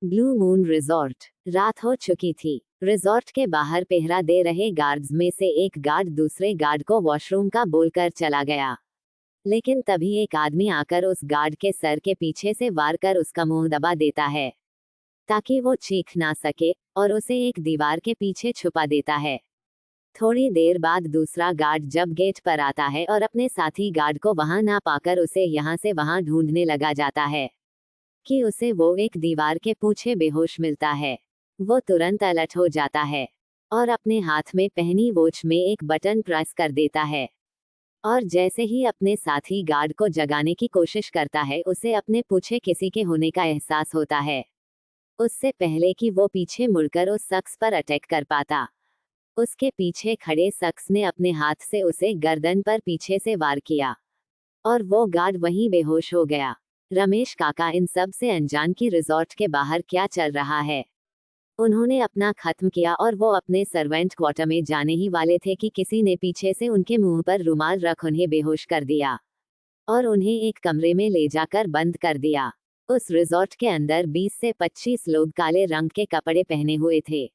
Blue moon resort. रात हो चुकी थी। रिजॉर्ट के बाहर पहरा दे रहे गार्ड्स में से एक गार्ड दूसरे गार्ड को वॉशरूम का बोलकर चला गया। लेकिन तभी एक आदमी आकर उस गार्ड के सर के पीछे से वार कर उसका मुंह दबा देता है ताकि वो चीख ना सके, और उसे एक दीवार के पीछे छुपा देता है। थोड़ी देर बाद दूसरा गार्ड जब गेट पर आता है और अपने साथी गार्ड को वहां ना पाकर उसे यहाँ से वहां ढूंढने लगा जाता है कि उसे वो एक दीवार के पीछे बेहोश मिलता है। वो तुरंत अलर्ट हो जाता है और अपने हाथ में पहनी वॉच में एक बटन प्रेस कर देता है, और जैसे ही अपने साथी गार्ड को जगाने की कोशिश करता है उसे अपने पीछे किसी के होने का एहसास होता है, उससे पहले कि वो पीछे मुड़कर उस शख्स पर अटैक कर पाता। उसके पीछे खड़े शख्स ने अपने हाथ से उसे गर्दन पर पीछे से वार किया और वो गार्ड वहीं बेहोश हो गया। रमेश काका इन सब से अनजान कि रिजॉर्ट के बाहर क्या चल रहा है। उन्होंने अपना खत्म किया और वो अपने सर्वेंट क्वार्टर में जाने ही वाले थे कि किसी ने पीछे से उनके मुंह पर रुमाल रख उन्हें बेहोश कर दिया और उन्हें एक कमरे में ले जाकर बंद कर दिया। उस रिजॉर्ट के अंदर 20 से 25 लोग काले रंग के कपड़े पहने हुए थे।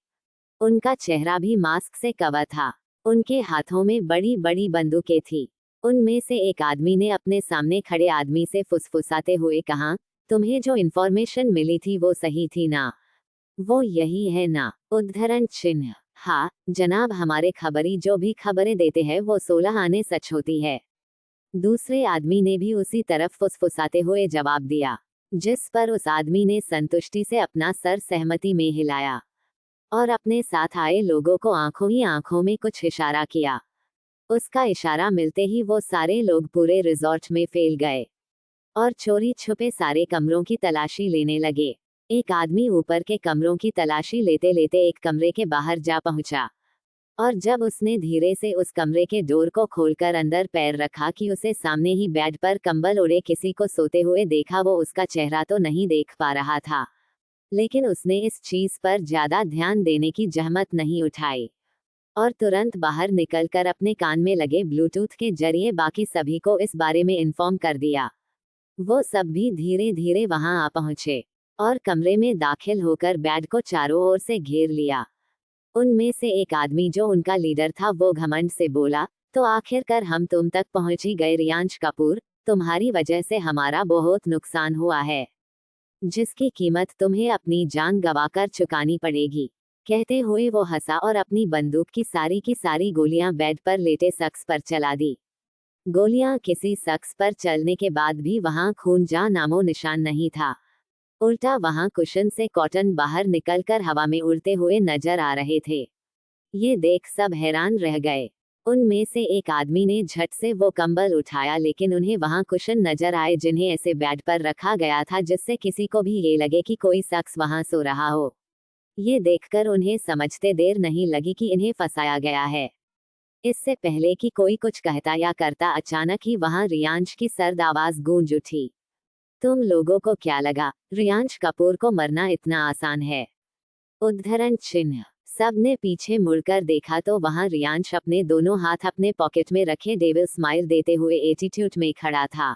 उनका चेहरा भी मास्क से कवर था। उनके हाथों में बड़ी बड़ी बंदूकें थी। उनमें से एक आदमी ने अपने सामने खड़े आदमी से फुसफुसाते हुए कहा, तुम्हें जो इन्फॉर्मेशन मिली थी वो सही थी ना? वो यही है ना? उद्धरण चिन्ह। हाँ जनाब, हमारे खबरी जो भी खबरें देते हैं वो 16 आने सच होती है। दूसरे आदमी ने भी उसी तरफ फुसफुसाते हुए जवाब दिया, जिस पर उस आदमी ने संतुष्टि से अपना सर सहमति में हिलाया और अपने साथ आए लोगों को आंखों ही आंखों में कुछ इशारा किया। उसका इशारा मिलते ही वो सारे लोग पूरे रिजॉर्ट में फैल गए और चोरी छुपे सारे कमरों की तलाशी लेने लगे। एक आदमी ऊपर के कमरों की तलाशी लेते लेते एक कमरे के बाहर जा पहुंचा, और जब उसने धीरे से उस कमरे के डोर को खोलकर अंदर पैर रखा कि उसे सामने ही बेड पर कंबल ओढ़े किसी को सोते हुए देखा। वो उसका चेहरा तो नहीं देख पा रहा था, लेकिन उसने इस चीज पर ज्यादा ध्यान देने की जहमत नहीं उठाई और तुरंत बाहर निकलकर अपने कान में लगे ब्लूटूथ के जरिए बाकी सभी को इस बारे में इन्फॉर्म कर दिया। वो सब भी धीरे धीरे वहां आ पहुंचे और कमरे में दाखिल होकर बेड को चारों ओर से घेर लिया। उनमें से एक आदमी जो उनका लीडर था वो घमंड से बोला, तो आखिरकार हम तुम तक पहुंच ही गए रियांश कपूर, तुम्हारी वजह से हमारा बहुत नुकसान हुआ है, जिसकी कीमत तुम्हें अपनी जान गंवाकर चुकानी पड़ेगी। कहते हुए वो हंसा और अपनी बंदूक की सारी गोलियां बेड पर लेटे शख्स पर चला दी। गोलियां किसी शख्स पर चलने के बाद भी वहां खून जा नामो निशान नहीं था। उल्टा वहां कुशन से कॉटन बाहर निकलकर हवा में उड़ते हुए नजर आ रहे थे। ये देख सब हैरान रह गए। उनमें से एक आदमी ने झट से वो कंबल उठाया, लेकिन उन्हें वहां कुशन नजर आए जिन्हें ऐसे बेड पर रखा गया था जिससे किसी को भी ये लगे कि कोई शख्स वहां सो रहा हो। ये देखकर उन्हें समझते देर नहीं लगी कि इन्हें फंसाया गया है। इससे पहले कि कोई कुछ कहता या करता, अचानक ही वहां रियांश की सर्द आवाज गूंज उठी, तुम लोगों को क्या लगा रियांश कपूर को मरना इतना आसान है? उद्धरण चिन्ह। सबने पीछे मुड़कर देखा तो वहां रियांश अपने दोनों हाथ अपने पॉकेट में रखे डेविल स्माइल देते हुए एटीट्यूड में खड़ा था,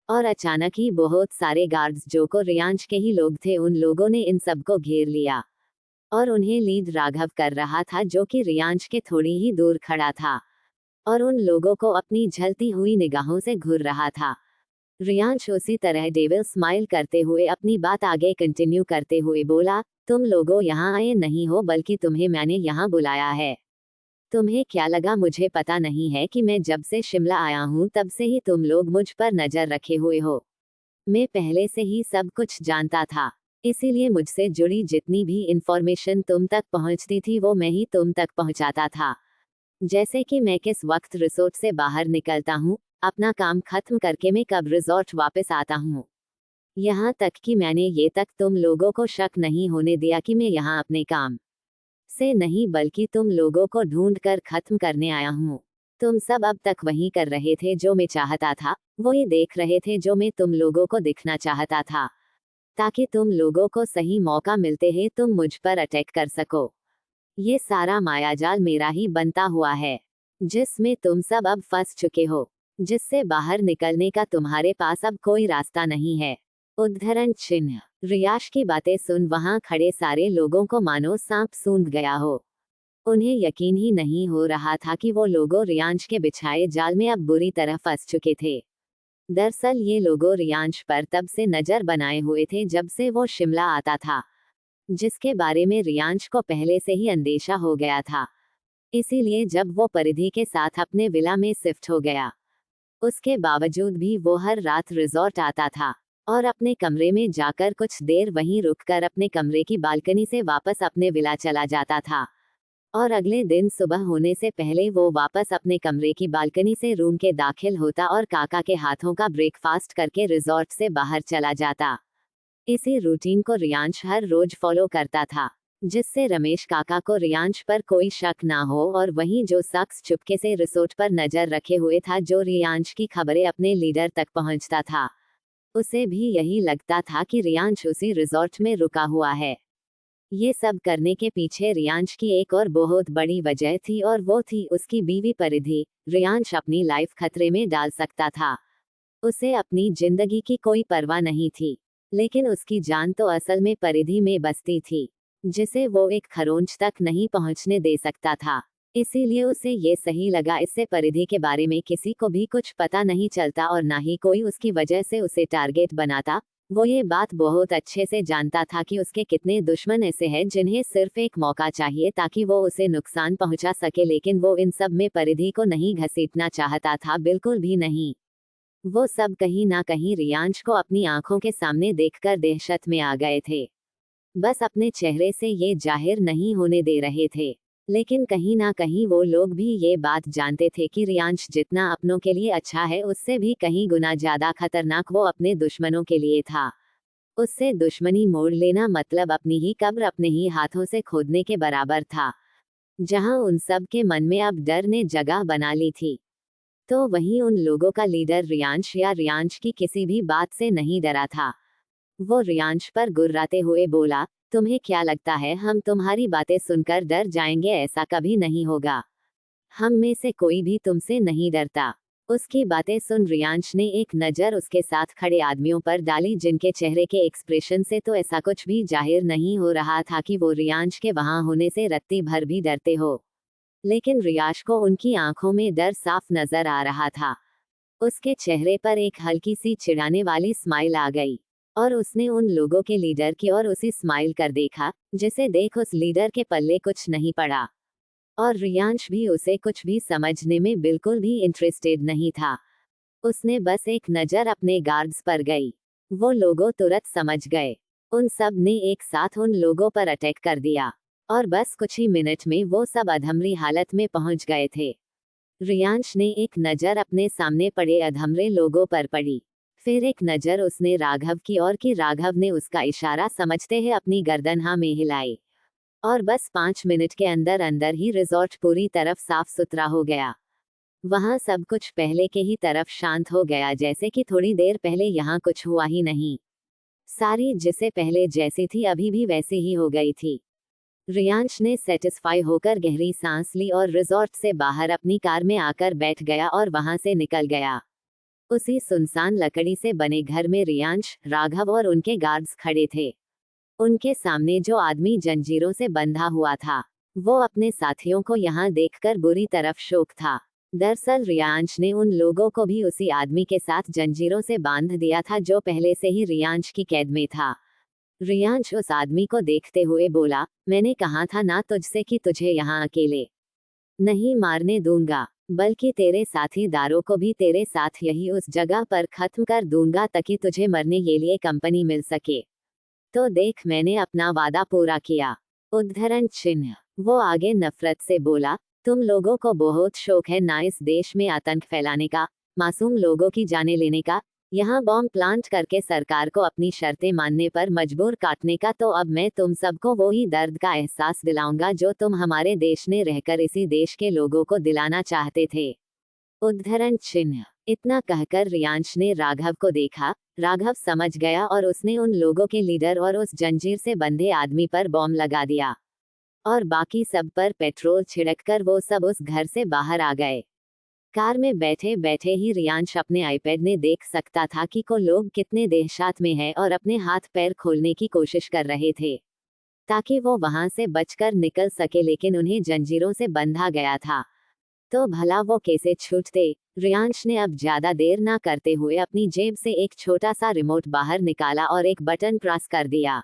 और अचानक ही बहुत सारे गार्ड्स जो को रियांश के ही लोग थे उन लोगों ने इन सबको घेर लिया और उन्हें लीड राघव कर रहा था जो कि रियांश के थोड़ी ही दूर खड़ा था और उन लोगों को अपनी झलती हुई निगाहों से घूर रहा था। रियांश उसी तरह डेविल स्माइल करते हुए अपनी बात आगे कंटिन्यू करते हुए बोला, तुम लोगों यहाँ आए नहीं हो बल्कि तुम्हें मैंने यहाँ बुलाया है। तुम्हें क्या लगा मुझे पता नहीं है कि मैं जब से शिमला आया हूँ तब से ही तुम लोग मुझ पर नजर रखे हुए हो? मैं पहले से ही सब कुछ जानता था, इसीलिए मुझसे जुड़ी जितनी भी इंफॉर्मेशन तुम तक पहुँचती थी वो मैं ही तुम तक पहुँचाता था। जैसे कि मैं किस वक्त रिसोर्ट से बाहर निकलता हूँ, अपना काम खत्म करके मैं कब रिजॉर्ट वापस आता हूँ। यहाँ तक कि मैंने ये तक तुम लोगों को शक नहीं होने दिया कि मैं यहाँ अपने काम से नहीं बल्कि तुम लोगों को ढूंढ कर खत्म करने आया हूँ। तुम सब अब तक वही कर रहे थे जो मैं चाहता था, वही देख रहे थे जो मैं तुम लोगों को दिखना चाहता था, ताकि तुम लोगों को सही मौका मिलते ही तुम मुझ पर अटैक कर सको। ये सारा मायाजाल मेरा ही बनता हुआ है, जिसमें तुम सब अब फंस चुके हो, जिससे बाहर निकलने का तुम्हारे पास अब कोई रास्ता नहीं है। उद्धरण चिन्ह। रियाश की बातें सुन वहां खड़े सारे लोगों को मानो सांप सूंघ गया हो। उन्हें यकीन ही नहीं हो रहा था कि वो लोगों रियांश के बिछाए जाल में अब बुरी तरह फंस चुके थे। दरअसल ये लोगों रियांश पर तब से नजर बनाए हुए थे जब से वो शिमला आता था, जिसके बारे में रियांश को पहले से ही अंदेशा हो गया था। इसीलिए जब वो परिधि के साथ अपने विला में शिफ्ट हो गया, उसके बावजूद भी वो हर रात रिजॉर्ट आता था और अपने कमरे में जाकर कुछ देर वहीं रुककर अपने कमरे की बालकनी से वापस अपने विला चला जाता था। और अगले दिन सुबह होने से पहले वो वापस अपने कमरे की बालकनी से रूम के दाखिल होता और काका के हाथों का ब्रेकफास्ट करके रिजॉर्ट से बाहर चला जाता। इसी रूटीन को रियांश हर रोज फॉलो करता था, जिससे रमेश काका को रियांश पर कोई शक ना हो। और वहीं जो शख्स चुपके से रिसोर्ट पर नजर रखे हुए था, जो रियांश की खबरें अपने लीडर तक पहुंचता था, उसे भी यही लगता था कि रियांश उसी रिजॉर्ट में रुका हुआ है। ये सब करने के पीछे रियांश की एक और बहुत बड़ी वजह थी, और वो थी उसकी बीवी परिधि। रियांश अपनी लाइफ खतरे में डाल सकता था, उसे अपनी जिंदगी की कोई परवाह नहीं थी, लेकिन उसकी जान तो असल में परिधि में बसती थी, जिसे वो एक खरोंच तक नहीं पहुंचने दे सकता था। इसीलिए उसे ये सही लगा, इससे परिधि के बारे में किसी को भी कुछ पता नहीं चलता और ना ही कोई उसकी वजह से उसे टारगेट बनाता। वो ये बात बहुत अच्छे से जानता था कि उसके कितने दुश्मन ऐसे हैं जिन्हें सिर्फ एक मौका चाहिए ताकि वो उसे नुकसान पहुंचा सके, लेकिन वो इन सब में परिधि को नहीं घसीटना चाहता था, बिल्कुल भी नहीं। वो सब कहीं ना कहीं रियांश को अपनी आंखों के सामने देखकर दहशत में आ गए थे। बस अपने चेहरे से ये जाहिर नहीं होने दे रहे थे, लेकिन कहीं ना कहीं वो लोग भी ये बात जानते थे कि रियांश जितना अपनों के लिए अच्छा है, उससे भी कहीं गुना ज्यादा खतरनाक वो अपने दुश्मनों के लिए था। उससे दुश्मनी मोड़ लेना मतलब अपनी ही कब्र अपने ही हाथों से खोदने के बराबर था। जहां उन सब के मन में अब डर ने जगह बना ली थी, तो वहीं उन लोगों का लीडर रियांश या रियांश की किसी भी बात से नहीं डरा था। वो रियांश पर गुर्राते हुए बोला, तुम्हें क्या लगता है हम तुम्हारी बातें सुनकर डर जाएंगे? ऐसा कभी नहीं होगा। हम में से कोई भी तुमसे नहीं डरता। उसकी बातें सुन रियांश ने एक नज़र उसके साथ खड़े आदमियों पर डाली, जिनके चेहरे के एक्सप्रेशन से तो ऐसा कुछ भी जाहिर नहीं हो रहा था कि वो रियांश के वहां होने से रत्ती भर भी डरते हो। लेकिन रियांश को उनकी आंखों में डर साफ नजर आ रहा था। उसके चेहरे पर एक हल्की सी चिढ़ाने वाली स्माइल आ गई, और उसने उन लोगों के लीडर की ओर उसी स्माइल कर देखा, जिसे देख उस लीडर के पल्ले कुछ नहीं पड़ा। और रियांश भी उसे कुछ भी समझने में बिल्कुल भी इंटरेस्टेड नहीं था। उसने बस एक नज़र अपने गार्ड्स पर गई। वो लोगों तुरंत समझ गए। उन सब ने एक साथ उन लोगों पर अटैक कर दिया, और बस कुछ ही मिनट में वो सब अधमरी हालत में पहुंच गए थे। रियांश ने एक नज़र अपने सामने पड़े अधमरे लोगों पर पड़ी, फिर एक नज़र उसने राघव की ओर की। राघव ने उसका इशारा समझते ही अपनी गर्दन हाँ में हिलाई, और बस 5 मिनट के अंदर अंदर ही रिजॉर्ट पूरी तरफ साफ सुथरा हो गया। वहां सब कुछ पहले के ही तरफ शांत हो गया, जैसे कि थोड़ी देर पहले यहाँ कुछ हुआ ही नहीं। सारी जिसे पहले जैसी थी अभी भी वैसी ही हो गई थी। रियांश ने सेटिस्फाई होकर गहरी सांस ली और रिजॉर्ट से बाहर अपनी कार में आकर बैठ गया और वहां से निकल गया। उसी सुनसान लकड़ी से बने घर में रियांश, राघव और उनके गार्ड्स खड़े थे। उनके सामने जो आदमी जंजीरों से बंधा हुआ था, वो अपने साथियों को यहाँ देखकर बुरी तरफ शोक था। दरअसल रियांश ने उन लोगों को भी उसी आदमी के साथ जंजीरों से बांध दिया था, जो पहले से ही रियांश की कैद में था। रियांश उस आदमी को देखते हुए बोला, मैंने कहा था ना तुझसे कि तुझे यहाँ अकेले नहीं मारने दूंगा, बल्कि तेरे साथीदारों को भी तेरे साथ यही उस जगह पर खत्म कर दूंगा, ताकि तुझे मरने के लिए कंपनी मिल सके। तो देख, मैंने अपना वादा पूरा किया। उद्धरण चिन्ह। वो आगे नफरत से बोला, तुम लोगों को बहुत शौक है ना इस देश में आतंक फैलाने का, मासूम लोगों की जानें लेने का, यहाँ बॉम्ब प्लांट करके सरकार को अपनी शर्तें मानने पर मजबूर काटने का। तो अब मैं तुम सबको वो ही दर्द का एहसास दिलाऊंगा जो तुम हमारे देश ने रहकर इसी देश के लोगों को दिलाना चाहते थे। उद्धरण चिन्ह। इतना कहकर रियांश ने राघव को देखा। राघव समझ गया और उसने उन लोगों के लीडर और उस जंजीर से बंधे आदमी पर बॉम्ब लगा दिया, और बाकी सब पर पेट्रोल छिड़ककर वो सब उस घर से बाहर आ गए। कार में बैठे बैठे ही रियांश अपने आईपैड में देख सकता था कि को लोग कितने दहशत में हैं और अपने हाथ पैर खोलने की कोशिश कर रहे थे ताकि वो वहां से बचकर निकल सके, लेकिन उन्हें जंजीरों से बंधा गया था। तो भला वो कैसे छूटते? रियांश ने अब ज्यादा देर ना करते हुए अपनी जेब से एक छोटा सा रिमोट बाहर निकाला और एक बटन प्रेस कर दिया।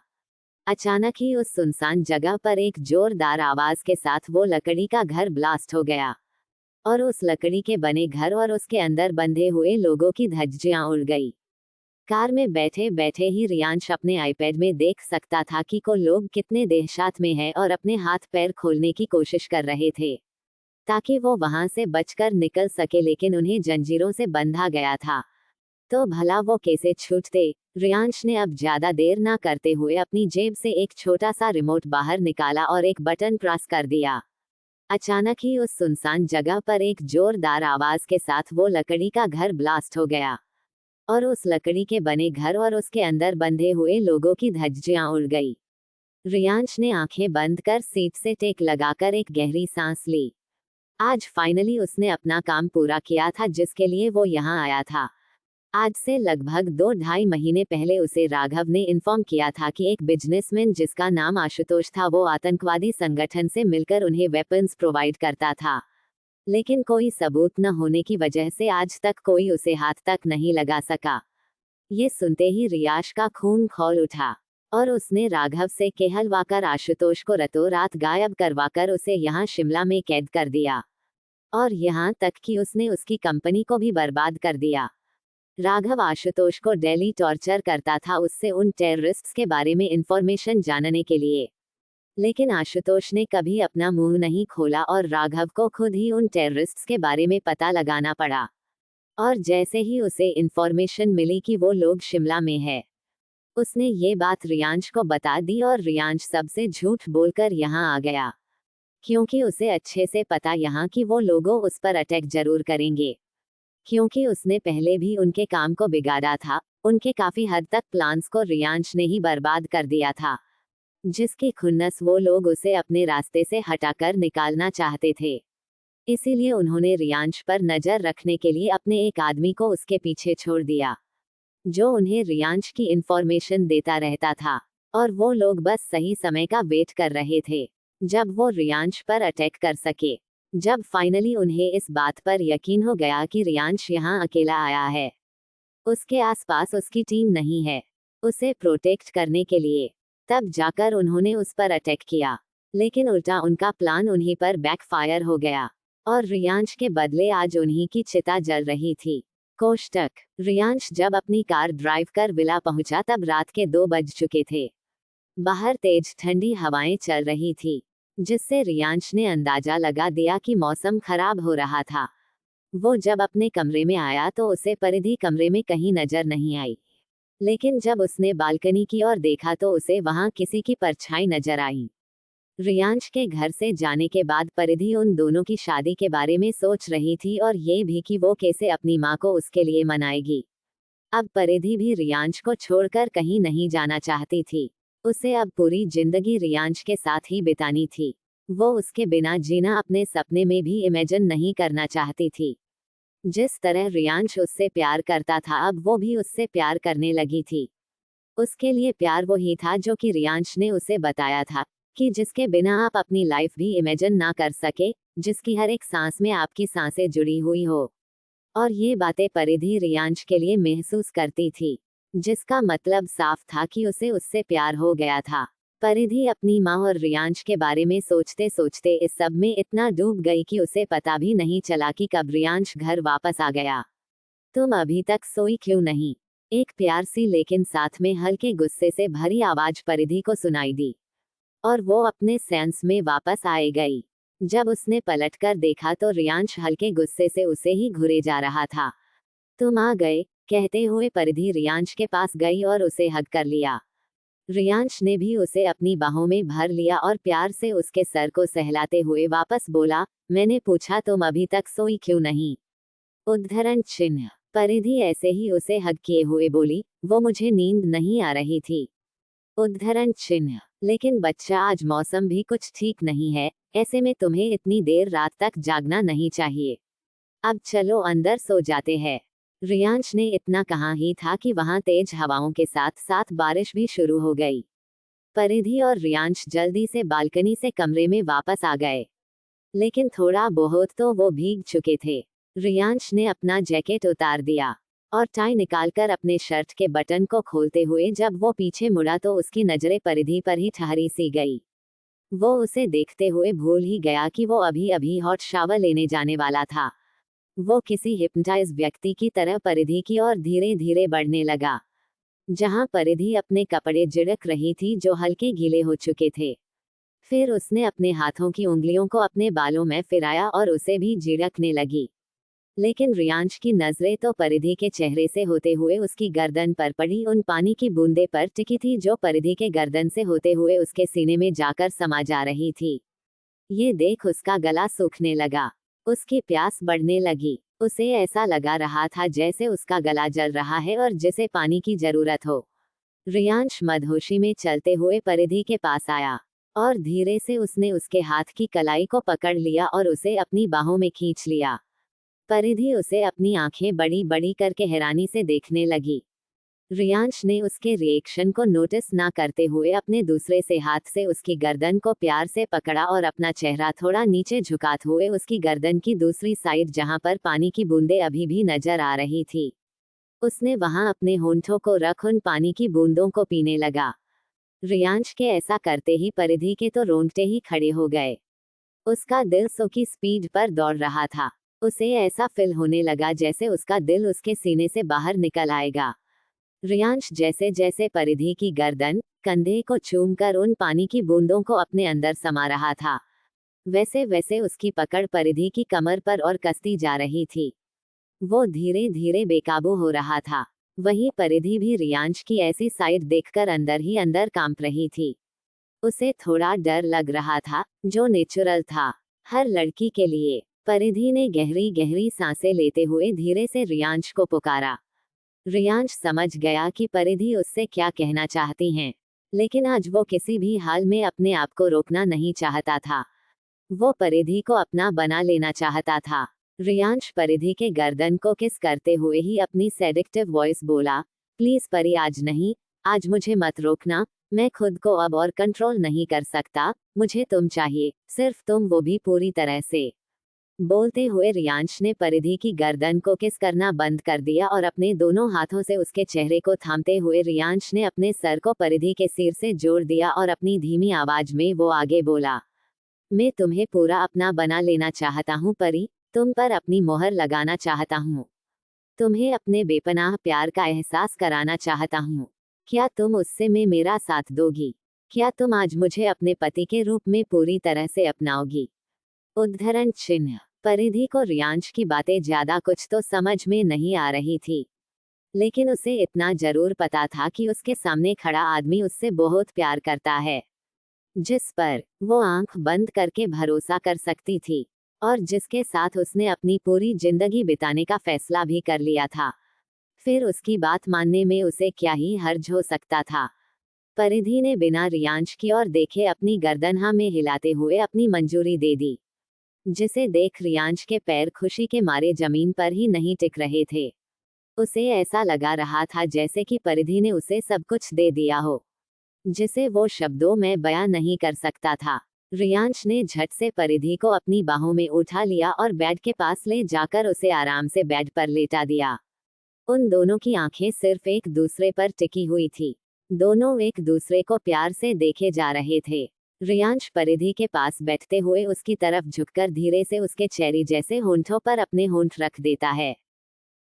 अचानक ही उस सुनसान जगह पर एक जोरदार आवाज के साथ वो लकड़ी का घर ब्लास्ट हो गया और उस लकड़ी के बने घर और उसके अंदर बंधे हुए लोगों की धज्जियां उड़ गई। कार में बैठे बैठे ही रियांश अपने आईपैड में देख सकता था कि को लोग कितने दहशत में हैं और अपने हाथ पैर खोलने की कोशिश कर रहे थे ताकि वो वहां से बचकर निकल सके, लेकिन उन्हें जंजीरों से बंधा गया था। तो भला वो कैसे छूटते? रियांश ने अब ज्यादा देर ना करते हुए अपनी जेब से एक छोटा सा रिमोट बाहर निकाला और एक बटन प्रेस कर दिया। अचानक ही उस सुनसान जगह पर एक जोरदार आवाज के साथ वो लकड़ी का घर ब्लास्ट हो गया और उस लकड़ी के बने घर और उसके अंदर बंधे हुए लोगों की धज्जियां उड़ गई। रियांश ने आंखें बंद कर सीट से टेक लगाकर एक गहरी सांस ली। आज फाइनली उसने अपना काम पूरा किया था जिसके लिए वो यहाँ आया था। आज से लगभग 2-2.5 महीने पहले उसे राघव ने इन्फॉर्म किया था कि एक बिजनेसमैन जिसका नाम आशुतोष था वो आतंकवादी संगठन से मिलकर उन्हें वेपन्स प्रोवाइड करता था, लेकिन कोई सबूत न होने की वजह से आज तक कोई उसे हाथ तक नहीं लगा सका। ये सुनते ही रियाश का खून खौल उठा और उसने राघव से कहलवाकर आशुतोष को रातों रात गायब करवाकर उसे यहाँ शिमला में कैद कर दिया और यहाँ तक कि उसने उसकी कंपनी को भी बर्बाद कर दिया। राघव आशुतोष को डेली टॉर्चर करता था उससे उन टेररिस्ट्स के बारे में इंफॉर्मेशन जानने के लिए, लेकिन आशुतोष ने कभी अपना मुंह नहीं खोला और राघव को खुद ही उन टेररिस्ट्स के बारे में पता लगाना पड़ा। और जैसे ही उसे इंफॉर्मेशन मिली कि वो लोग शिमला में है, उसने ये बात रियांश को बता दी और रियांश सबसे झूठ बोलकर यहाँ आ गया, क्योंकि उसे अच्छे से पता यहाँ कि वो लोगों उस पर अटैक जरूर करेंगे, क्योंकि उसने पहले भी उनके काम को बिगाड़ा था। उनके काफी हद तक प्लान्स को रियांश ने ही बर्बाद कर दिया था, जिसकी खुन्नस वो लोग उसे अपने रास्ते से हटाकर निकालना चाहते थे। इसीलिए उन्होंने रियांश पर नजर रखने के लिए अपने एक आदमी को उसके पीछे छोड़ दिया, जो उन्हें रियांश की इंफॉर्मेशन देता रहता था, और वो लोग बस सही समय का वेट कर रहे थे जब वो रियांश पर अटैक कर सके। जब फाइनली उन्हें इस बात पर यकीन हो गया कि रियांश यहाँ अकेला आया है, उसके आसपास उसकी टीम नहीं है उसे प्रोटेक्ट करने के लिए, तब जाकर उन्होंने उस पर अटैक किया। लेकिन उल्टा उनका प्लान उन्हीं पर बैकफायर हो गया और रियांश के बदले आज उन्हीं की चिता जल रही थी। कोष्टक। रियांश जब अपनी कार ड्राइव कर विला पहुंचा तब रात के 2 बज चुके थे। बाहर तेज ठंडी हवाएं चल रही थी, जिससे रियांश ने अंदाजा लगा दिया कि मौसम खराब हो रहा था। वो जब अपने कमरे में आया तो उसे परिधि कमरे में कहीं नजर नहीं आई, लेकिन जब उसने बालकनी की ओर देखा तो उसे वहां किसी की परछाई नजर आई। रियांश के घर से जाने के बाद परिधि उन दोनों की शादी के बारे में सोच रही थी और ये भी कि वो कैसे अपनी माँ को उसके लिए मनाएगी। अब परिधि भी रियांश को छोड़कर कहीं नहीं जाना चाहती थी। उसे अब पूरी जिंदगी रियांश के साथ ही बितानी थी। वो उसके बिना जीना अपने सपने में भी इमेजिन नहीं करना चाहती थी। जिस तरह रियांश उससे प्यार करता था, अब वो भी उससे प्यार करने लगी थी। उसके लिए प्यार वही था जो कि रियांश ने उसे बताया था कि जिसके बिना आप अपनी लाइफ भी इमेजिन ना कर सके, जिसकी हर एक सांस में आपकी सांसें जुड़ी हुई हो। और ये बातें परिधि रियांश के लिए महसूस करती थी, जिसका मतलब साफ था कि उसे उससे प्यार हो गया था। परिधि अपनी माँ और रियांश के बारे में सोचते सोचते इस सब में इतना डूब गई कि उसे पता भी नहीं चला कि कब रियांश घर वापस आ गया। तुम अभी तक सोई क्यों नहीं? एक प्यार सी लेकिन साथ में हल्के गुस्से से भरी आवाज परिधि को सुनाई दी और वो अपने सेंस में वापस आए गई। जब उसने पलटकर देखा तो रियांश हल्के गुस्से से उसे ही घूरे जा रहा था। तुम आ गए, कहते हुए परिधि रियांश के पास गई और उसे हग कर लिया। रियांश ने भी उसे अपनी बाहों में भर लिया और प्यार से उसके सर को सहलाते हुए वापस बोला, मैंने पूछा तुम अभी तक सोई क्यों नहीं? उद्धरण चिन्ह। परिधि ऐसे ही उसे हग किए हुए बोली, वो मुझे नींद नहीं आ रही थी। उद्धरण चिन्ह। लेकिन बच्चा आज मौसम भी कुछ ठीक नहीं है, ऐसे में तुम्हें इतनी देर रात तक जागना नहीं चाहिए। अब चलो अंदर सो जाते हैं। रियांश ने इतना कहा ही था कि वहां तेज हवाओं के साथ साथ बारिश भी शुरू हो गई। परिधि और रियांश जल्दी से बालकनी से कमरे में वापस आ गए, लेकिन थोड़ा बहुत तो वो भीग चुके थे। रियांश ने अपना जैकेट उतार दिया और टाई निकालकर अपने शर्ट के बटन को खोलते हुए जब वो पीछे मुड़ा तो उसकी नजरें परिधि पर ही ठहरी सी गई। वो उसे देखते हुए भूल ही गया कि वो अभी अभी हॉट शावर लेने जाने वाला था। वो किसी हिप्नोटाइज व्यक्ति की तरह परिधि की ओर धीरे धीरे बढ़ने लगा, जहां परिधि अपने कपड़े झिड़क रही थी जो हल्के गीले हो चुके थे। फिर उसने अपने हाथों की उंगलियों को अपने बालों में फिराया और उसे भी झिड़कने लगी। लेकिन रियांश की नजरें तो परिधि के चेहरे से होते हुए उसकी गर्दन पर पड़ी उन पानी की बूंदे पर टिकी थी जो परिधि के गर्दन से होते हुए उसके सीने में जाकर समा जा रही थी। ये देख उसका गला सूखने लगा। उसकी प्यास बढ़ने लगी। उसे ऐसा लगा रहा था जैसे उसका गला जल रहा है और जिसे पानी की जरूरत हो। रियांश मदहोशी में चलते हुए परिधि के पास आया और धीरे से उसने उसके हाथ की कलाई को पकड़ लिया और उसे अपनी बाहों में खींच लिया। परिधि उसे अपनी आंखें बड़ी बड़ी करके हैरानी से देखने लगी। रियांश ने उसके रिएक्शन को नोटिस ना करते हुए अपने दूसरे से हाथ से उसकी गर्दन को प्यार से पकड़ा और अपना चेहरा थोड़ा नीचे झुकाते हुए उसकी गर्दन की दूसरी साइड जहां पर पानी की बूंदें अभी भी नजर आ रही थी, उसने वहां अपने होंठों को रख उन पानी की बूंदों को पीने लगा। रियांश के ऐसा करते ही परिधि के तो रोंगटे ही खड़े हो गए। उसका दिल 100 की स्पीड पर दौड़ रहा था। उसे ऐसा फील होने लगा जैसे उसका दिल उसके सीने से बाहर निकल आएगा। रियांश जैसे जैसे परिधि की गर्दन, कंधे को चूमकर उन पानी की बूंदों को अपने अंदर समा रहा था, वैसे वैसे उसकी पकड़ परिधि की कमर पर और कसती जा रही थी। वो धीरे धीरे बेकाबू हो रहा था। वहीं परिधि भी रियांश की ऐसी साइड देखकर अंदर ही अंदर कांप रही थी। उसे थोड़ा डर लग रहा था, जो नेचुरल था हर लड़की के लिए। परिधि ने गहरी गहरी सांसें लेते हुए धीरे से रियांश को पुकारा। रियांश समझ गया कि परिधि उससे क्या कहना चाहती हैं, लेकिन आज वो किसी भी हाल में अपने आप को रोकना नहीं चाहता था। वो परिधि को अपना बना लेना चाहता था। रियांश परिधि के गर्दन को किस करते हुए ही अपनी सेडिक्टिव वॉइस बोला, प्लीज परी आज नहीं, आज मुझे मत रोकना, मैं खुद को अब और कंट्रोल नहीं कर सकता, मुझे तुम चाहिए, सिर्फ तुम, वो भी पूरी तरह से। बोलते हुए रियांश ने परिधि की गर्दन को किस करना बंद कर दिया और अपने दोनों हाथों से उसके चेहरे को थामते हुए रियांश ने अपने सर को परिधि के सिर से जोड़ दिया और अपनी धीमी आवाज में वो आगे बोला, मैं तुम्हें पूरा अपना बना लेना चाहता हूँ परी, तुम पर अपनी मोहर लगाना चाहता हूँ, तुम्हें अपने बेपनाह प्यार का एहसास कराना चाहता हूँ। क्या तुम उससे में मेरा साथ दोगी? क्या तुम आज मुझे अपने पति के रूप में पूरी तरह से अपनाओगी? उद्धरण चिन्ह। परिधि को रियांश की बातें ज्यादा कुछ तो समझ में नहीं आ रही थी, लेकिन उसे इतना जरूर पता था कि उसके सामने खड़ा आदमी उससे बहुत प्यार करता है, जिस पर वो आंख बंद करके भरोसा कर सकती थी और जिसके साथ उसने अपनी पूरी जिंदगी बिताने का फैसला भी कर लिया था। फिर उसकी बात मानने में उसे क्या ही हर्ज हो सकता था। परिधि ने बिना रियांश की ओर देखे अपनी गर्दन हाँ में हिलाते हुए अपनी मंजूरी दे दी, जिसे देख रियांश के पैर खुशी के मारे जमीन पर ही नहीं टिक रहे थे। उसे ऐसा लगा रहा था जैसे कि परिधि ने उसे सब कुछ दे दिया हो, जिसे वो शब्दों में बयां नहीं कर सकता था। रियांश ने झट से परिधि को अपनी बाहों में उठा लिया और बेड के पास ले जाकर उसे आराम से बेड पर लेटा दिया। उन दोनों की आंखें सिर्फ एक दूसरे पर टिकी हुई थी। दोनों एक दूसरे को प्यार से देखे जा रहे थे। रियांश परिधि के पास बैठते हुए उसकी तरफ झुककर धीरे से उसके चेरी जैसे होंठों पर अपने होंठ रख देता है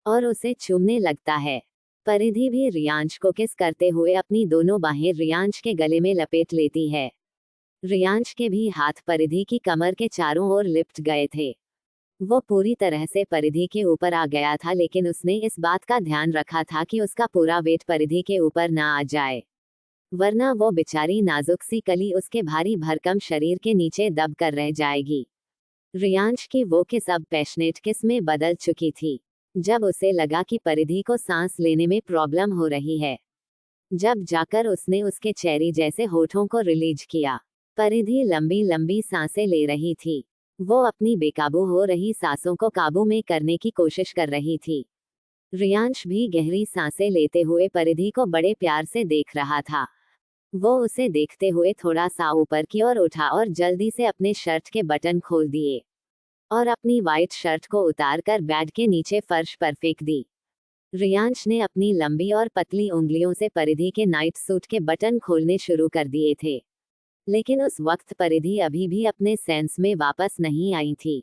और उसे चूमने लगता है। परिधि भी रियांश को किस करते हुए अपनी दोनों बाहें रियांश के गले में लपेट लेती है। रियांश के भी हाथ परिधि की कमर के चारों ओर लिपट गए थे। वो पूरी तरह से परिधि के ऊपर आ गया था, लेकिन उसने इस बात का ध्यान रखा था कि उसका पूरा वेट परिधि के ऊपर ना आ जाए, वरना वो बेचारी नाजुक सी कली उसके भारी भरकम शरीर के नीचे दब कर रह जाएगी। रियांश की वो किस अब पैशनेट किस में बदल चुकी थी। जब उसे लगा कि परिधि को सांस लेने में प्रॉब्लम हो रही है, जब जाकर उसने उसके चेरी जैसे होठों को रिलीज किया। परिधि लंबी लंबी सांसें ले रही थी। वो अपनी बेकाबू हो रही सांसों को काबू में करने की कोशिश कर रही थी। रियांश भी गहरी सांसें लेते हुए परिधि को बड़े प्यार से देख रहा था। वो उसे देखते हुए थोड़ा सा ऊपर की ओर उठा और जल्दी से अपने शर्ट के बटन खोल दिए और अपनी वाइट शर्ट को उतारकर बेड के नीचे फर्श पर फेंक दी। रियांश ने अपनी लंबी और पतली उंगलियों से परिधि के नाइट सूट के बटन खोलने शुरू कर दिए थे, लेकिन उस वक्त परिधि अभी भी अपने सेंस में वापस नहीं आई थी,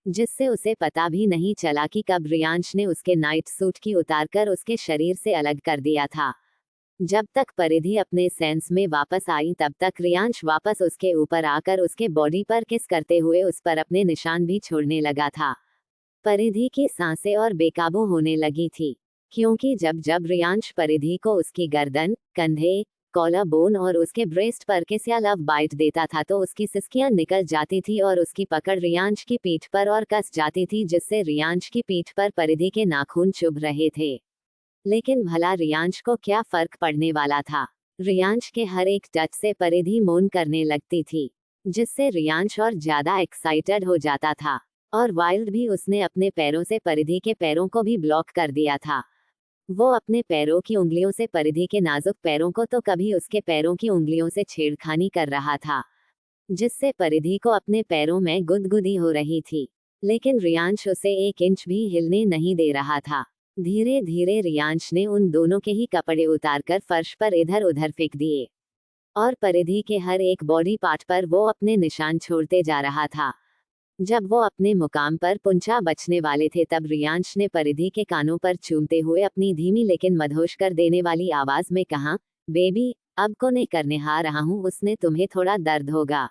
जिससे उसे पता भी नहीं चला कि कब रियांश ने उसके नाइट सूट की उतारकर उसके शरीर से अलग कर दिया था। जब तक परिधि अपने सेंस में वापस आई तब तक रियांश वापस उसके ऊपर आकर उसके बॉडी पर किस करते हुए उस पर अपने निशान भी छोड़ने लगा था। परिधि की सांसें और बेकाबू होने लगी थी, क्योंकि जब जब रियांश परिधि को उसकी गर्दन, कंधे, कॉलर बोन और उसके ब्रेस्ट पर किस या लव बाइट देता था तो उसकी सिसकियां निकल जाती थी और उसकी पकड़ रियांश की पीठ पर और कस जाती थी, जिससे रियांश की पीठ पर परिधि के नाखून चुभ रहे थे। लेकिन भला रियांश को क्या फर्क पड़ने वाला था। रियांश के हर एक टच से परिधि मौन करने लगती थी, जिससे रियांश और ज्यादा एक्साइटेड हो जाता था। और वाइल्ड भी उसने अपने पैरों से परिधि के पैरों को भी ब्लॉक कर दिया था। वो अपने पैरों की उंगलियों से परिधि के नाजुक पैरों को तो कभी उसके पैरों की उंगलियों से छेड़खानी कर रहा था, जिससे परिधि को अपने पैरों में गुदगुदी हो रही थी। लेकिन रियांश उसे 1 इंच भी हिलने नहीं दे रहा था। धीरे धीरे रियांश ने उन दोनों के ही कपड़े उतारकर फर्श पर इधर उधर फेंक दिए और परिधि के हर एक बॉडी पार्ट पर वो अपने निशान छोड़ते जा रहा था। जब वो अपने मुकाम पर पुंछा बचने वाले थे तब रियांश ने परिधि के कानों पर चूमते हुए अपनी धीमी लेकिन मदहोश कर देने वाली आवाज में कहा, बेबी, अब को नहीं करने आ रहा हूँ, उसने तुम्हें थोड़ा दर्द होगा,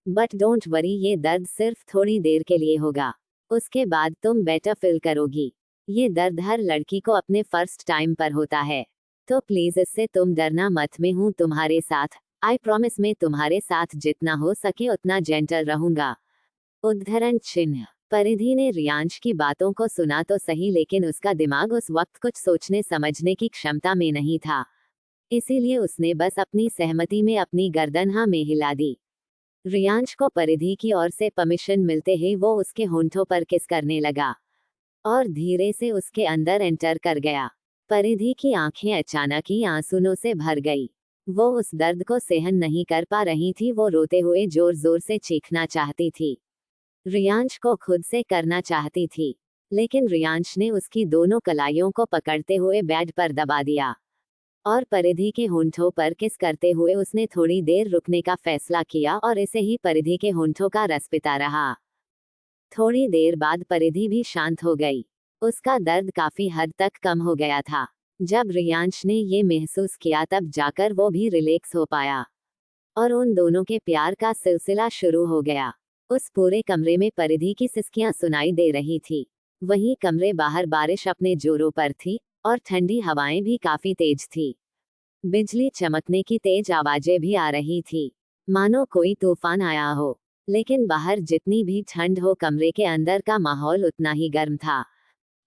बट डोंट वरी, ये दर्द सिर्फ थोड़ी देर के लिए होगा, उसके बाद तुम बेटर फील करोगी। ये दर्द हर लड़की को अपने फर्स्ट टाइम पर होता है, तो प्लीज इससे तुम डरना मत, मैं हूँ तुम्हारे साथ। आई प्रॉमिस मैं तुम्हारे साथ जितना हो सके उतना जेंटल रहूंगा। उद्धरण चिन्ह। परिधि ने रियांश की बातों को सुना तो सही, लेकिन उसका दिमाग उस वक्त कुछ सोचने समझने की क्षमता में नहीं था, इसीलिए उसने बस अपनी सहमति में अपनी गर्दन हाँ में हिला दी। रियांश को परिधि की ओर से परमिशन मिलते ही वो उसके होंठों पर किस करने लगा और धीरे से उसके अंदर एंटर कर गया। परिधि की आंखें अचानक ही आंसुओं से भर गई। वो उस दर्द को सहन नहीं कर पा रही थी। वो रोते हुए जोर जोर से चीखना चाहती थी, रियांश को खुद से करना चाहती थी, लेकिन रियांश ने उसकी दोनों कलाइयों को पकड़ते हुए बेड पर दबा दिया और परिधि के होंठों पर किस करते हुए उसने थोड़ी देर रुकने का फैसला किया और इसे ही परिधि के होंठों का रस पिता रहा। थोड़ी देर बाद परिधि भी शांत हो गई। उसका दर्द काफी हद तक कम हो गया था। जब रियांश ने ये महसूस किया तब जाकर वो भी रिलैक्स हो पाया और उन दोनों के प्यार का सिलसिला शुरू हो गया। उस पूरे कमरे में परिधि की सिसकियां सुनाई दे रही थी। वहीं कमरे बाहर बारिश अपने जोरों पर थी और ठंडी हवाएं भी काफी तेज थी। बिजली चमकने की तेज आवाजें भी आ रही थी, मानो कोई तूफान आया हो। लेकिन बाहर जितनी भी ठंड हो, कमरे के अंदर का माहौल उतना ही गर्म था।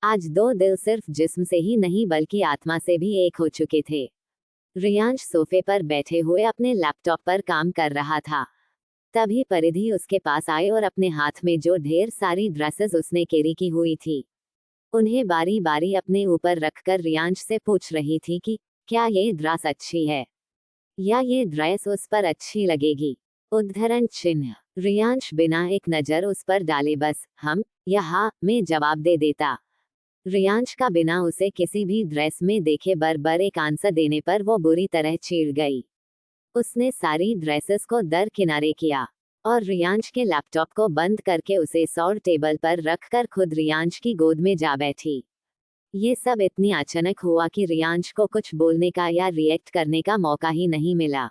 आज दो दिल सिर्फ जिस्म से ही नहीं बल्कि आत्मा से भी एक हो चुके थे। रियांश सोफे पर बैठे हुए अपने लैपटॉप पर काम कर रहा था। तभी परिधि उसके पास आई और अपने हाथ में जो ढेर सारी ड्रेसेस उसने कैरी की हुई थी, उन्हें बारी बारी अपने ऊपर रखकर रियांश से पूछ रही थी कि क्या ये ड्रेस अच्छी है या ये ड्रेस उस पर अच्छी लगेगी। उद्धरण चिन्ह। रियांश बिना एक नजर उस पर डाले बस हम या हाँ में जवाब दे देता। रियांश का बिना उसे किसी भी ड्रेस में देखे बर एक आंसर देने पर वो बुरी तरह चिढ़ गई। उसने सारी ड्रेसेस को दरकिनारे किया और रियांश के लैपटॉप को बंद करके उसे सौर टेबल पर रखकर खुद रियांश की गोद में जा बैठी। ये सब इतनी अचानक हुआ कि रियांश को कुछ बोलने का या रिएक्ट करने का मौका ही नहीं मिला।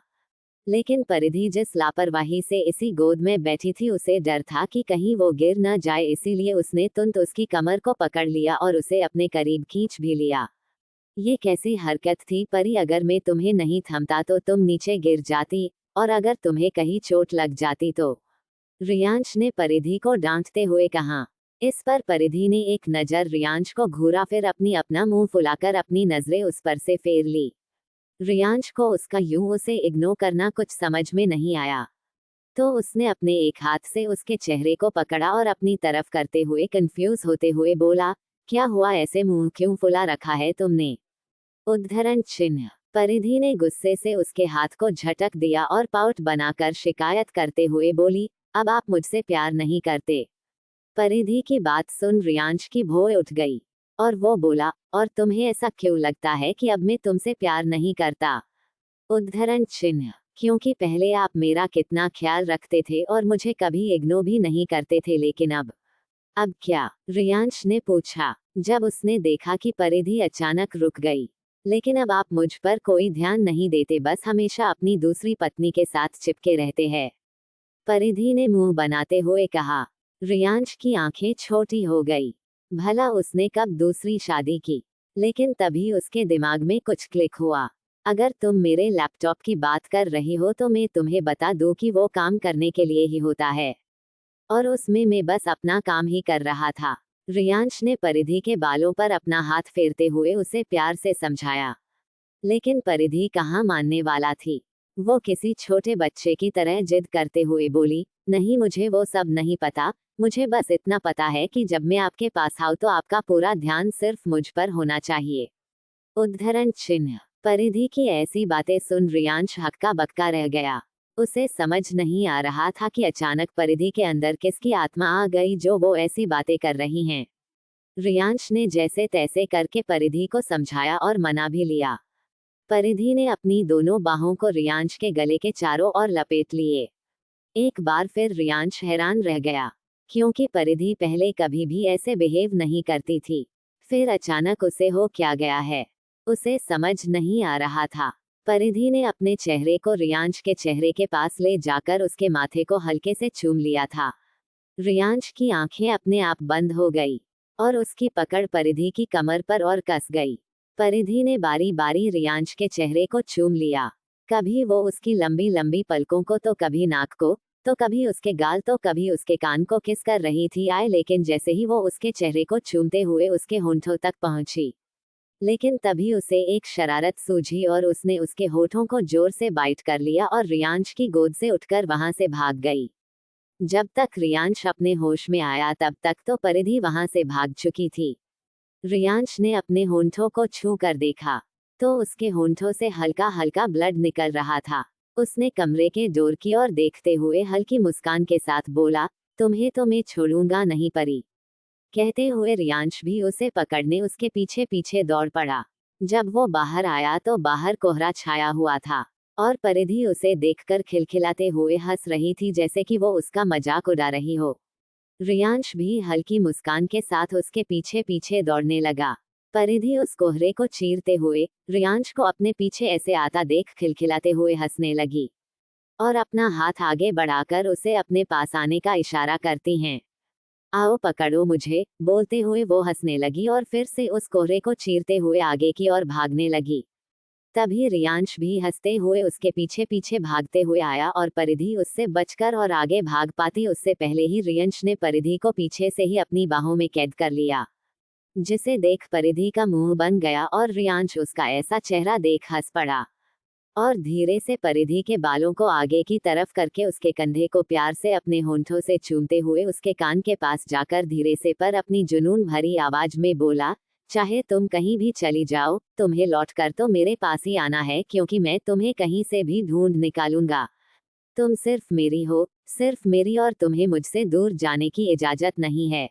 लेकिन परिधि जिस लापरवाही से इसी गोद में बैठी थी, उसे डर था कि कहीं वो गिर न जाए, इसीलिए उसने तुरंत उसकी कमर को पकड़ लिया और उसे अपने करीब खींच भी लिया। ये कैसी हरकत थी परी, अगर मैं तुम्हें नहीं थमता तो तुम नीचे गिर जाती, और अगर तुम्हें कहीं चोट लग जाती तो, रियांश ने परिधि को डांटते हुए कहा। इस पर परिधि ने एक नजर रियांश को घूरा, फिर अपना मुंह फुलाकर अपनी नजरें उस पर से फेर ली। रियांश को उसका यूं उसे इग्नोर करना कुछ समझ में नहीं आया, तो उसने अपने एक हाथ से उसके चेहरे को पकड़ा और अपनी तरफ करते हुए कंफ्यूज होते हुए बोला, क्या हुआ, ऐसे मुंह क्यों फुला रखा है तुमने? उद्धरण चिन्ह। परिधि ने गुस्से से उसके हाथ को झटक दिया और पाउट बनाकर शिकायत करते हुए बोली, अब आप मुझसे प्यार नहीं करते? परिधि की बात सुन रियांश की भौं उठ गई और वो बोला, और तुम्हें ऐसा क्यों लगता है कि अब मैं तुमसे प्यार नहीं करता? उद्धरण चिन्ह। क्योंकि पहले आप मेरा कितना ख्याल रखते थे और मुझे कभी इग्नोर भी नहीं करते थे, लेकिन अब क्या? रियांश ने पूछा, जब उसने देखा कि परिधि अचानक रुक गई। लेकिन अब आप मुझ पर कोई ध्यान नहीं देते, बस हमेशा अपनी दूसरी पत्नी के साथ चिपके रहते हैं। परिधि ने मुंह बनाते हुए कहा। रियांश की आंखें छोटी हो गई। भला उसने कब दूसरी शादी की? लेकिन तभी उसके दिमाग में कुछ क्लिक हुआ। अगर तुम मेरे लैपटॉप की बात कर रही हो तो मैं तुम्हें बता दूं कि वो काम करने के लिए ही होता है, और उसमें मैं बस अपना काम ही कर रहा था। रियांश ने परिधि के बालों पर अपना हाथ फेरते हुए उसे प्यार से समझाया। लेकिन परिधि कहाँ मानने वाला थी। वो किसी छोटे बच्चे की तरह जिद करते हुए बोली, नहीं, मुझे वो सब नहीं पता, मुझे बस इतना पता है कि जब मैं आपके पास आऊँ तो आपका पूरा ध्यान सिर्फ मुझ पर होना चाहिए। उद्धरण चिन्ह। परिधि की ऐसी बातें सुन रियांश हक्का बक्का रह गया। उसे समझ नहीं आ रहा था कि अचानक परिधि के अंदर किसकी आत्मा आ गई जो वो ऐसी बातें कर रही हैं। रियांश ने जैसे तैसे करके परिधि को समझाया और मना भी लिया। परिधि ने अपनी दोनों बाहों को रियांश के गले के चारों ओर लपेट लिए। एक बार फिर रियांश हैरान रह गया, क्योंकि परिधि पहले कभी भी ऐसे बिहेव नहीं करती थी। फिर अचानक उसे हो क्या गया है? उसे समझ नहीं आ रहा था। परिधि ने अपने चेहरे को रियांश के चेहरे के पास ले जाकर उसके माथे को हल्के से चूम लिया था। रियांश की आंखें अपने आप बंद हो गई और उसकी पकड़ परिधि की कमर पर और कस गई। परिधि ने बारी बारी रियांश के चेहरे को चूम लिया। कभी वो उसकी लंबी लंबी पलकों को, तो कभी नाक को, तो कभी उसके गाल, तो कभी उसके कान को किस कर रही थी लेकिन जैसे ही वो उसके चेहरे को चूमते हुए उसके होंठों तक पहुंची, लेकिन तभी उसे एक शरारत सूझी और उसने उसके होठों को जोर से बाइट कर लिया और रियांश की गोद से उठकर वहां से भाग गई। जब तक रियांश अपने होश में आया तब तक तो परिधि वहां से भाग चुकी थी। रियांश ने अपने होंठों को छू कर देखा तो उसके होंठों से हल्का हल्का ब्लड निकल रहा था। उसने कमरे के डोर की ओर देखते हुए हल्की मुस्कान के साथ बोला, तुम्हें तो मैं छोड़ूंगा नहीं परी। कहते हुए रियांश भी उसे पकड़ने उसके पीछे पीछे दौड़ पड़ा। जब वो बाहर आया तो बाहर कोहरा छाया हुआ था और परिधि उसे देखकर खिलखिलाते हुए हंस रही थी, जैसे कि वो उसका मजाक उड़ा रही हो। रियांश भी हल्की मुस्कान के साथ उसके पीछे पीछे दौड़ने लगा। परिधि उस कोहरे को चीरते हुए रियांश को अपने पीछे ऐसे आता देख खिलखिलाते हुए हंसने लगी और अपना हाथ आगे बढ़ाकर उसे अपने पास आने का इशारा करती हैं। आओ पकड़ो मुझे, बोलते हुए वो हंसने लगी और फिर से उस कोहरे को चीरते हुए आगे की ओर भागने लगी। तभी रियांश भी हंसते हुए उसके पीछे पीछे भागते हुए आया और परिधि उससे बचकर और आगे भाग पाती उससे पहले ही रियांश ने परिधि को पीछे से ही अपनी बाहों में कैद कर लिया, जिसे देख परिधि का मुंह बन गया और रियांश उसका ऐसा चेहरा देख हंस पड़ा और धीरे से परिधि के बालों को आगे की तरफ करके उसके कंधे को प्यार से अपने होंठों से चूमते हुए उसके कान के पास जाकर धीरे से पर अपनी जुनून भरी आवाज में बोला, चाहे तुम कहीं भी चली जाओ, तुम्हें लौटकर तो मेरे पास ही आना है, क्योंकि मैं तुम्हें कहीं से भी ढूंढ निकालूंगा। तुम सिर्फ मेरी हो, सिर्फ मेरी, और तुम्हें मुझसे दूर जाने की इजाजत नहीं है।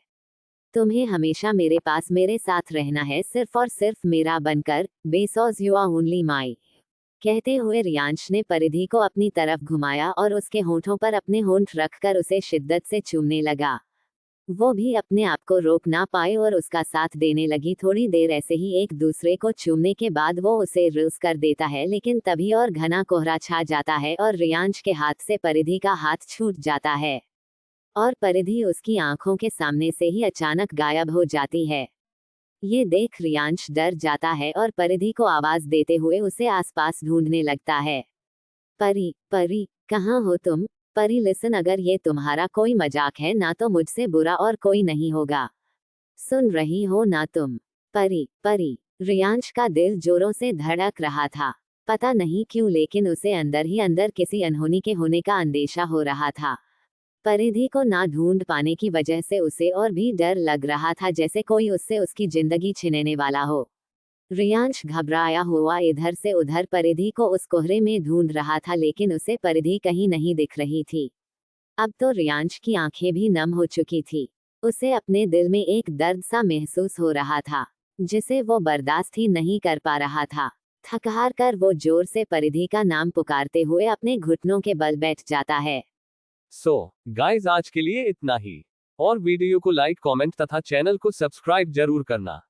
तुम्हें हमेशा मेरे पास मेरे साथ रहना है, सिर्फ और सिर्फ मेरा बनकर, because you are only my. कहते हुए रियांश ने परिधि को अपनी तरफ घुमाया और उसके होंठों पर अपने होंठ रखकर उसे शिद्दत से चूमने लगा। वो भी अपने आप को रोक ना पाए और उसका साथ देने लगी। थोड़ी देर ऐसे ही एक दूसरे को चूमने के बाद वो उसे रिल्स कर देता है, लेकिन तभी और घना कोहरा छा जाता है और रियांश के हाथ से परिधि का हाथ छूट जाता है और परिधि उसकी आंखों के सामने से ही अचानक गायब हो जाती है। ये देख रियांश डर जाता है और परिधि को आवाज देते हुए उसे आसपास ढूंढने लगता है। परी, परी, कहाँ हो तुम? परी लिसन, अगर ये तुम्हारा कोई मजाक है ना तो मुझसे बुरा और कोई नहीं होगा। सुन रही हो ना तुम? परी, परी। रियांश का दिल जोरों से धड़क रहा था। पता नहीं क्यों लेकिन उसे अंदर ही अंदर किसी अनहोनी के होने का अंदेशा हो रहा था। परिधि को ना ढूंढ पाने की वजह से उसे और भी डर लग रहा था, जैसे कोई उससे उसकी जिंदगी छीनने वाला हो। रियांश घबराया हुआ इधर से उधर परिधि को उस कोहरे में ढूंढ रहा था, लेकिन उसे परिधि कहीं नहीं दिख रही थी। अब तो रियांश की आंखें भी नम हो चुकी थी। उसे अपने दिल में एक दर्द सा महसूस हो रहा था, जिसे वो बर्दाश्त ही नहीं कर पा रहा था। थक हार कर वो जोर से परिधि का नाम पुकारते हुए अपने घुटनों के बल बैठ जाता है। गाइस आज के लिए इतना ही। और वीडियो को लाइक, कमेंट तथा चैनल को सब्सक्राइब जरूर करना।